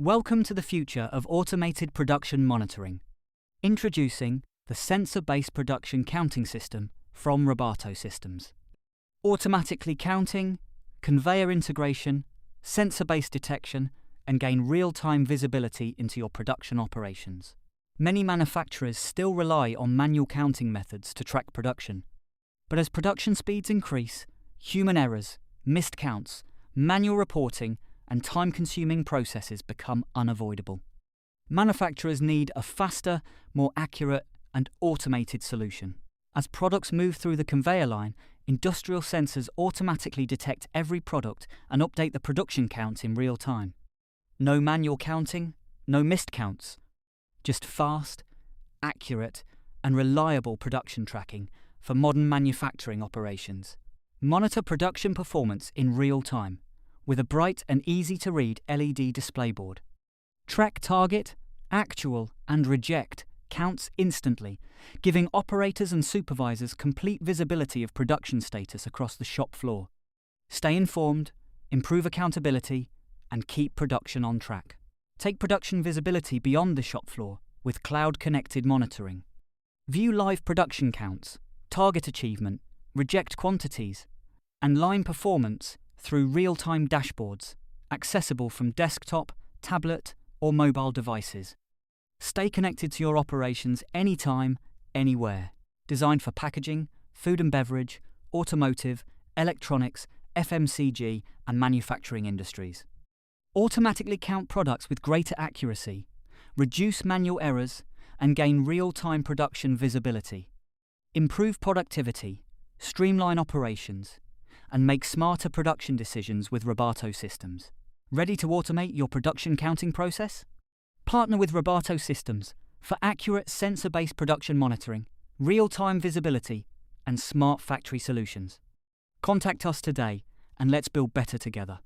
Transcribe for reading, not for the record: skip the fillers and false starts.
Welcome to the future of automated production monitoring. Introducing the Sensor-Based Production Counting System from Robato Systems. Automatically counting, conveyor integration, sensor-based detection, and gain real-time visibility into your production operations. Many manufacturers still rely on manual counting methods to track production. But as production speeds increase, human errors, missed counts, manual reporting, and time-consuming processes become unavoidable. Manufacturers need a faster, more accurate, and automated solution. As products move through the conveyor line, industrial sensors automatically detect every product and update the production count in real time. No manual counting, no missed counts. Just fast, accurate, and reliable production tracking for modern manufacturing operations. Monitor production performance in real time with a bright and easy-to-read LED display board. Track target, actual, and reject counts instantly, giving operators and supervisors complete visibility of production status across the shop floor. Stay informed, improve accountability, and keep production on track. Take production visibility beyond the shop floor with cloud-connected monitoring. View live production counts, target achievement, reject quantities, and line performance through real-time dashboards, accessible from desktop, tablet, or mobile devices. Stay connected to your operations anytime, anywhere. Designed for packaging, food and beverage, automotive, electronics, FMCG, and manufacturing industries. Automatically count products with greater accuracy, reduce manual errors, and gain real-time production visibility. Improve productivity, streamline operations, and make smarter production decisions with Robato Systems. Ready to automate your production counting process? Partner with Robato Systems for accurate sensor-based production monitoring, real-time visibility, and smart factory solutions. Contact us today and let's build better together.